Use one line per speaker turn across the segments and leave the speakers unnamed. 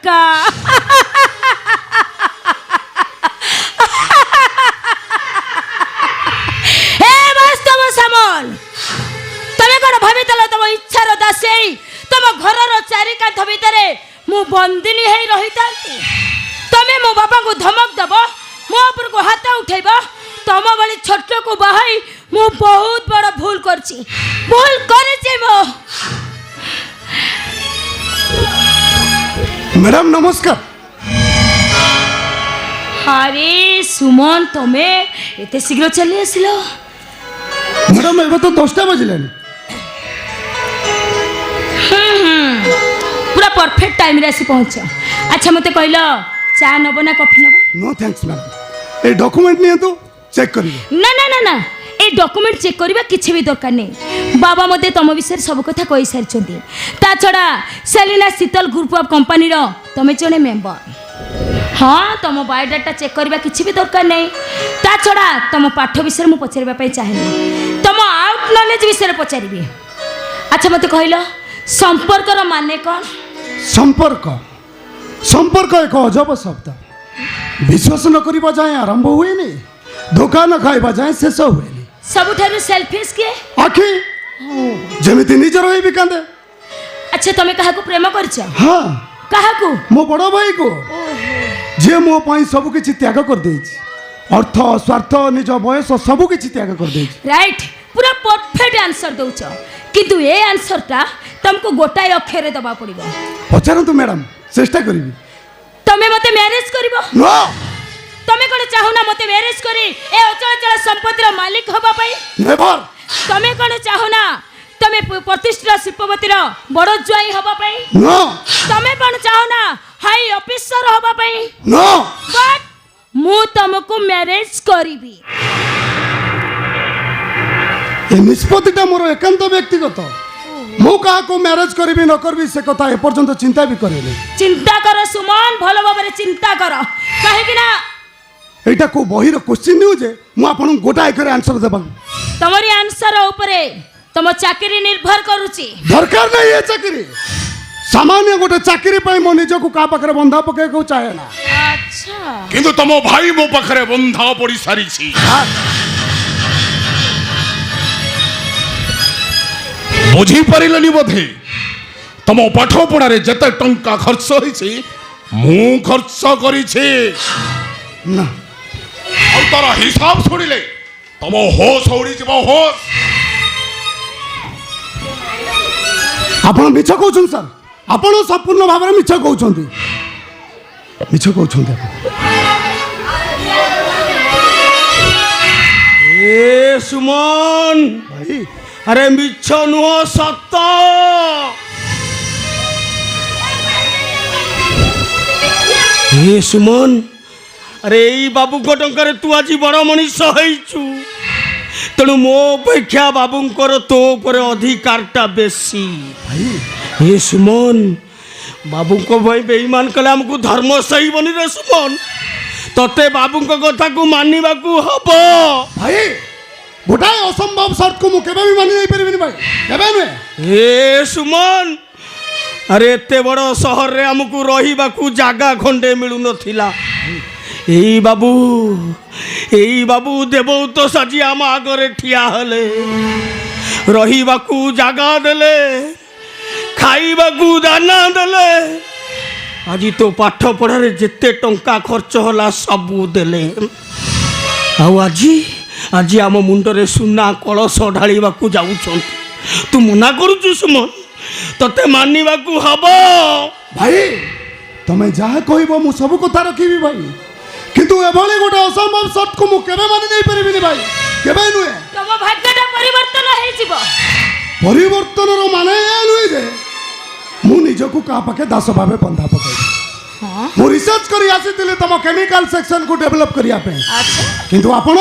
टंका ए वास्तव समल तमे कोन भाबितला तम इच्छार दासे तम घरर चारि कांथ भितरे मु बंदिनी हेई रहितांती तमे मो बाबा को धमक दबो मो ऊपर को हाथ उठेब तम बड़ी छोट को बाहाई मु बहुत बड़ भूल करछि मो
मैडम नमस्कार।
अरे सुमन तमे एते शीघ्र चली आसिलो
मैडम एबे तो 10टा बजलानी
पूरा परफेक्ट टाइम रे आसी पहुंच। अच्छा मते कहलो चा नबो ना कॉफी नबो?
No thanks madam a document नहीं तो चेक करिए।
ना ना ना ना ए डॉक्यूमेंट चेक करबा किछि भी दरकार नहीं बाबा मते तम विषय सब कथा कहि सारछंती ता छडा सेलिना शीतल ग्रुप ऑफ कंपनी रो तमे जने मेंबर हाँ तुम बायोडाटा चेक करबा किछि भी दरकार नहीं ता छडा तुम पाठ विषय मु पचारबा पई चाहेनी तुम आउट नॉलेज विषय पचारिबी। अच्छा मते कहलो संपर्क रो माने कोन?
संपर्क संपर्क एक अजब शब्द विश्वास न करिबा जाय आरंभ हुएनी धोखा न खाइबा जाय शेष हुएनी
सबुठारु सेल्फिश के
आखि जेमिति निजर होई बिकांदे।
अच्छा तमे काहा को प्रेम करछ?
हाँ
काहा को?
मो बड़ भाई को जे मो पई सब किछि त्याग कर देछि अर्थ स्वार्थ निज बयस सब किछि त्याग कर देछि।
राइट पूरा परफेक्ट आंसर दउछ किंतु ए आंसरटा तुमको गोटाए अक्षर दबा पड़िबो।
पचारंतु मैडम चेष्टा करिबी।
तमे मते मैरिज करिबो?
नो
तमे कोन चाहो ना मते मैरिज करी ए अचल चल संपत्तिर मालिक होबा पई?
नेवर।
तमे कोन चाहो ना तमे प्रतिष्ठित शिल्पपतिर बड़ जुआई होबा पई?
नो।
तमे कोन चाहो ना हाई ऑफिसर होबा पई?
नो।
बट मु तुमको मैरिज करिबी।
ए निष्पत्तिटा मोर एकांत व्यक्तिगत मु कहा को मैरिज करबी न करबी से कथा ए पर्यंत चिंता भी करेनी।
चिंता कर सुमन भलो भाबरे चिंता कर काहे कि ना
एटा को बहिर क्वेश्चन न्यू जे मु आपन गोटा एकरे आंसर देबा
तमरी आंसर ऊपरे तम चाकरी निर्भर करूची।
दरकार नहीं है चाकरी सामान्य गोटे चाकरी पई मो निज को का पाखरे बंधा पके को चाहे ना।
अच्छा
किंतु तमो भाई मो पाखरे बंधा पड़ी सारी छी बुझी परिलनी बोधे तम पाठ पढ़ारे जते टंका खर्च होइछि मु खर्च करिछि
ना
आ तार हिसाब छोड़िले तम होश उड़ी जब होश।
आपण मिछ कहउछन सर आपण संपूर्ण भाव में मिछ कहउछंती मिछ कहउछंती
ए सुमन
भाई
अरे मिछ नुह सत ए सुमन अरे एई बाबू को टंकार तू आज बड़ मनीष होइचु तेणु मो अपेक्षा बाबूंकर तो पर अधिकारटा बेसी।
भाई
ए सुमन बाबू को भाई बेईमान कले हमको धर्म सही बनी रे सुमन तते बाबू को कथा को मानिबा को हबो।
भाई गोटाए असंभव शर्त को मु केबे भी मानि नहीं परिबिनी भाई केबे नुए।
ए सुमन अरे एते बड़ शहर रे हमको रहिबा को जागा खंडे मिलु नथिला एई बाबू देबो तो साजी आम आगरे ठिया हले रहिबा को जागा देले खाइबा को दाना देले आज तो पाठ पढ़ारे जेते टंका खर्च होला सबू देले आउ आज आम मुंडरे सुना कलश ढालिबा को जाउछन तू मना करूछु सुमन तते मानिबा को हबो।
भाई तमे जहा कहबो मु सब कथा रखिबी भाई किंतु एभली गोटे असंभव शर्त को मु केबे मानि नहीं परिबिनी भाई केबे नुए।
तम भाग्यटा परिवर्तन हे जीवो
परिवर्तन रो माने ए नुए जे मु निजको का पाके दास भाबे बंधा पकाई
हां
मु रिसर्च करी आसीतिले तम केमिकल सेक्शन को डेवलप करिया पे
अच्छा
किंतु आपण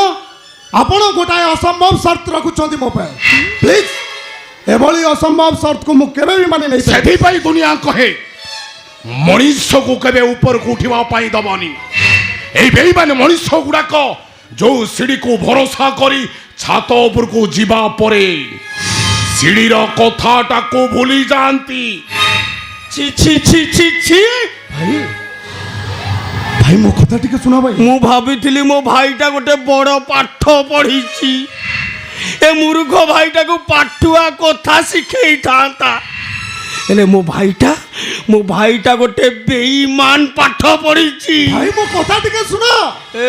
गोटाए असंभव शर्त रखुछंती मो पे प्लीज एभली असंभव शर्त को मु केबे भी मानि नहीं
सेठी पाई दुनिया कहे मनीष को केबे ऊपर को उठिबा पाई दबनी ए बेईमान मनीष गुड़ाक जो सीढ़ी को भरोसा करी छात ऊपर को जीवा परे सीढ़ीर कथाटा को भूली जाती।
छि छि छि छि छि
भाई ଭାଇ ମୋ କଥା ଟିକେ ଶୁଣ ଭାଇ।
ମୁଁ ଭାବିଥିଲି ମୋ ଭାଇଟା ଗୋଟେ ବଡ଼ ପାଠ ପଢ଼ିଛି, ଏ ମୂର୍ଖ ଭାଇଟାକୁ ପାଠୁଆ କଥା ଶିଖେଇଥାନ୍ତା। ହେଲେ ମୋ ଭାଇଟା ଗୋଟେ ବେଇମାନ ପାଠ ପଢ଼ିଛି।
ଭାଇ ମୋ କଥା ଟିକେ ଶୁଣ।
ଏ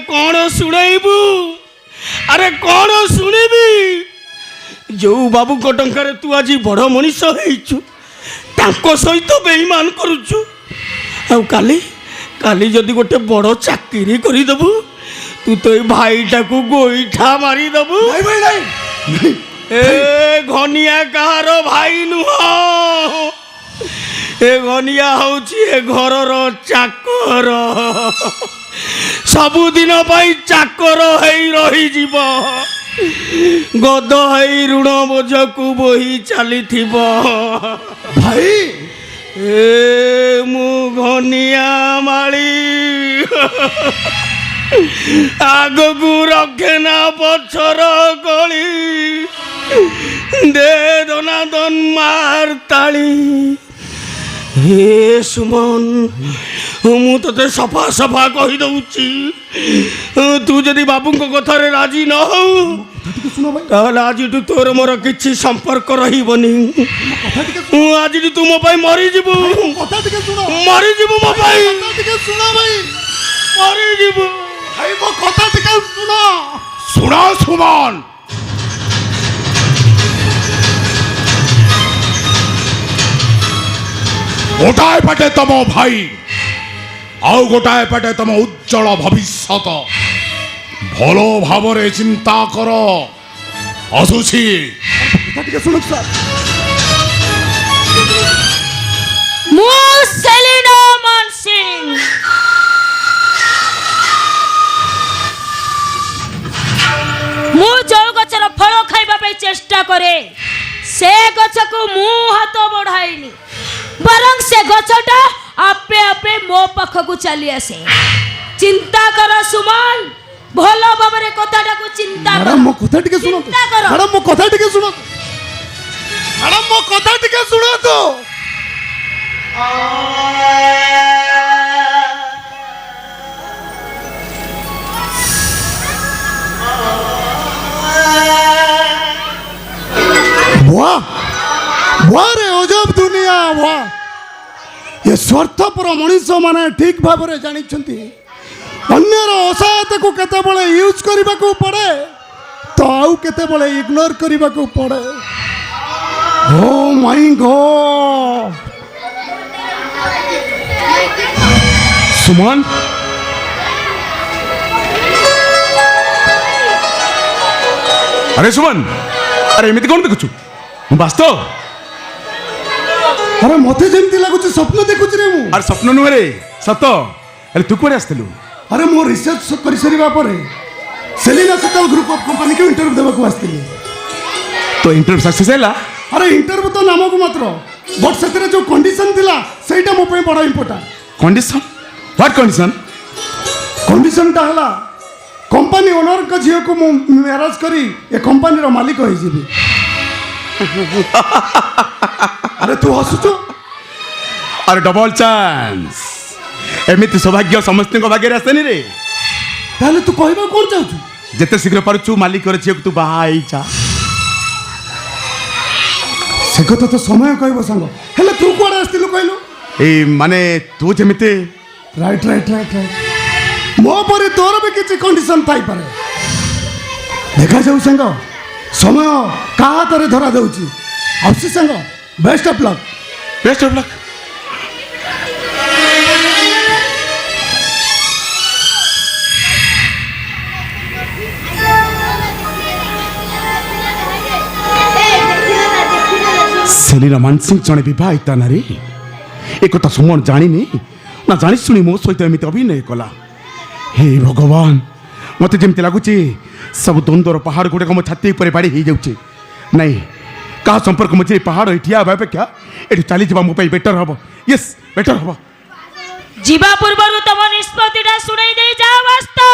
କ'ଣ ଶୁଣେଇବୁ? ଆରେ କ'ଣ ଶୁଣିବି? ଯୋଉ ବାବୁଙ୍କ ଟଙ୍କାରେ ତୁ ଆଜି ବଡ଼ ମଣିଷ ହେଇଛୁ, ତାଙ୍କ ସହିତ ବେଇମାନ କରୁଛୁ। ଆଉ କାଲି ଯଦି ଗୋଟେ ବଡ଼ ଚାକିରି କରିଦେବୁ, ତୁ ତ ଏଇ ଭାଇଟାକୁ ଗୋଇଠା ମାରିଦେବୁ।
ଭାଇ ଭାଇ ଭାଇ
ଏ ଘନିଆ କାହାର ଭାଇ ନୁହଁ, ଏ ଘନିଆ ହଉଛି ଏ ଘରର ଚାକର। ସବୁଦିନ ପାଇଁ ଚାକର ହେଇ ରହିଯିବ, ଗଦ ହେଇ ଋଣ ବୋଝକୁ ବୋହି ଚାଲିଥିବ।
ଭାଇ
ଏ ମୁଁ ଘନିଆ ମାଳି, ଆଗକୁ ରଖେ ନା ପଛର ଗଳି, ଦେ ଦନାଦନ ମାର ତାଳି। ହେ ସୁମନ, ମୁଁ ତତେ ସଫା ସଫା କହିଦଉଛି, ତୁ ଯଦି ବାବୁଙ୍କ କଥାରେ ରାଜି ନ ହଉ, ତାହେଲେ ଆଜିଠୁ ତୋର ମୋର କିଛି ସମ୍ପର୍କ ରହିବନି। ଆଜିଠୁ ତୁ ମୋ ପାଇଁ ମରିଯିବୁ, ମରିଯିବୁ ମୋ ପାଇଁ, ମରିଯିବୁ।
ଭାଇ ମୋ କଥା ଟିକେ ଶୁଣ।
ଶୁଣ ସୁମନ, ଗୋଟାଏ ପଟେ ତମ ଭାଇ, ଆଉ ଗୋଟାଏ ପଟେ ତମ ଉଜ୍ଜଳ ଭବିଷ୍ୟତ। ଭଲ ଭାବରେ ଚିନ୍ତା କର। ଆସୁଛି।
କଥା ଟିକେ ଶୁଣ ସାର୍।
ମୁଁ ସେଲିନା ମାନସିଂ, ମୁଁ ଯୋଉ ଗଛର ଫଳ ଖାଇବା ପାଇଁ ଚେଷ୍ଟା କରେ, ସେ ଗଛକୁ ମୁଁ ହାତ ବଢାଇନି, ବରଂ ସେ ଗଛଟା ଆପେ ଆପେ ମୋ ପାଖକୁ ଚାଲି ଆସେ। ଚିନ୍ତା କର ସୁମନ, ଭଲ ଭାବରେ କଥାଟାକୁ ଚିନ୍ତା କର।
ମୋ କଥା ଟିକେ ଶୁଣନ୍ତୁ।
ଚିନ୍ତା କର।
ମ୍ୟାଡ଼ାମ ମୋ କଥା ଟିକେ ଶୁଣନ୍ତୁ। ମ୍ୟାଡ଼ାମ ମୋ କଥା ଟିକେ ଶୁଣନ୍ତୁ। वाह वाह रे अजब दुनिया वाह। ये स्वार्थपर मनीष माने ठीक भाव में जानी अन्यर असहायता को केतेबेले यूज करने को पड़े तो आउ केतेबेले इग्नोर करने को पड़े। Oh my God.
सुमन, अरे सुमन, अरे एमती कौन देखु वास्तव?
अरे मते जेमती लगुच स्वप्न देखुच रे मु।
अरे स्वप्न नुहे रे सत। अरे तू कौन आसलु?
अरे मो रिसर्च कर सरीबा परे Selina Sheetal group of company को इंटरव्यू देबा को आस्तिली।
तो इंटरव्यू सक्सेस हैला?
अरे इंटरव्यू तो नाम को मात्र बट सेतरे जो कंडीशन थिला सेटा मो पे बड़ा important.
Condition? What condition?
Condition ता हला कंपनी ओनर का झियो को मु मैरिज करी ए कंपनी रो मालिक होई जीबी। अरे तू हसुचो?
अरे डबल चांस। एमिति सौभाग्य समस्त भाग्य आसेनी रे।
ताले तू कहबा कोन चाहू?
जेते शीघ्र पारुछु मालिक रे झियो को तू बाहा आई जा।
से कथा तो समय कहबो संग। हेले तू कोड आस्तिलु कहलु?
ए माने तू जेमिते
राइट राइट राइट राइट मो परे तोर भी किसी कंडीशन थाई पारे। देखा जाऊ संग समय का हाथ धरा दउची। आसी संग best of luck.
Best of luck. Selina Mansingh जड़े बहिता नारी एक सुमन जानी ना जानी शुणी मो सहित एमती अभिनय कला। हे भगवान मत जमी लगुच सब द्वंद्वर पहाड़ गुड़ाक मो छाती पर बाड़ी हो जाऊे। नहीं क्या संपर्क मझे पहाड़ ठिया अपेक्षा ये चली जा मो बेटर हम। यस बेटर हम।
जीवा पूर्व तुम निष्पत्तिटा शुणाई दे जा वास्तव।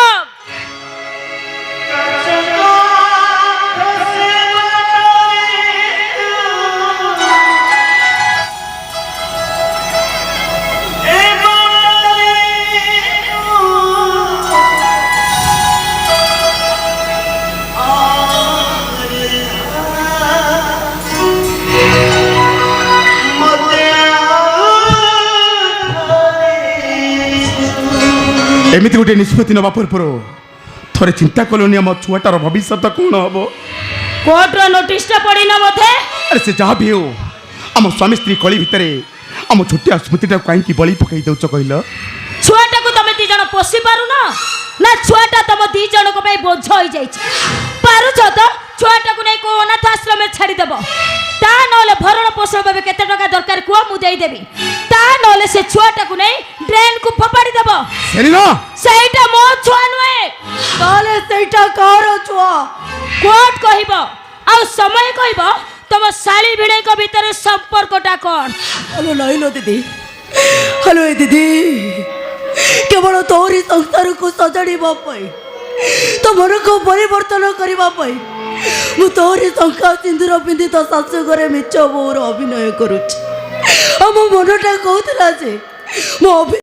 ଏମିତି ଗୋଟେ ନିଷ୍ପତ୍ତି ନେବା ପୂର୍ବରୁ ଥରେ ଚିନ୍ତା କଲନି ଆମ ଛୁଆଟାର ଭବିଷ୍ୟତ କ'ଣ ହବ?
କୋର୍ଟର ନୋଟିସଟା ପଡ଼ିନ ବୋଧେ?
ଆରେ ସେ ଯାହା ବି ହେଉ ଆମ ସ୍ୱାମୀ ସ୍ତ୍ରୀ କଳି ଭିତରେ ଆମ ଛୋଟିଆ ସ୍ମୃତିଟାକୁ କାହିଁକି ବଳି ପକାଇ ଦେଉଛ କହିଲ?
ଛୁଆଟାକୁ ତମେ ଦି ଜଣ ପୋଷି ପାରୁନ ନା ଛୁଆଟା ତମ ଦି ଜଣଙ୍କ ପାଇଁ ବୋଝ ହୋଇଯାଇଛି? ପାରୁଛ ତ ଛୁଆଟାକୁ ନେଇ କୋଉ ଅନାଥ ଆଶ୍ରମରେ ଛାଡ଼ିଦେବ? ତା ନହେଲେ ଭରଣ ପୋଷଣ ଭାବେ କେତେ ଟଙ୍କା ଦରକାର କୁହ, ମୁଁ ଦେଇଦେବି। ତା ନହେଲେ ସେ ଛୁଆଟାକୁ ନେଇ ଡ୍ରେନ୍କୁ ଫୋପାଡ଼ି ଦେବ।
ସେଲିନା,
ସେଇଟା ମୋ ଛୁଆ ନୁହେଁ।
ତାହେଲେ ସେଇଟା କାହାର ଛୁଆ?
କୋର୍ଟ କହିବ, ଆଉ ସମୟ କହିବ ତମ ଶାଳୀ ଭିଣେଇଙ୍କ ଭିତରେ ସମ୍ପର୍କଟା କ'ଣ।
ହ୍ୟାଲୋ ନାଇନ ଦିଦି, ହ୍ୟାଲୋ ଏ ଦିଦି, କେବଳ ତୋରି ସଂସାରକୁ ସଜାଡ଼ିବା ପାଇଁ, ତୋ ମନକୁ ପରିବର୍ତ୍ତନ କରିବା ପାଇଁ ମୁଁ ତୋରି ଶଙ୍ଖା ସିନ୍ଦୁର ପିନ୍ଧି ତୋ ଶାଶୁ ଘରେ ମିଛ ବୋଉର ଅଭିନୟ କରୁଛି। ଆଉ ମୋ ମନଟା କହୁଥିଲା ଯେ ମୁଁ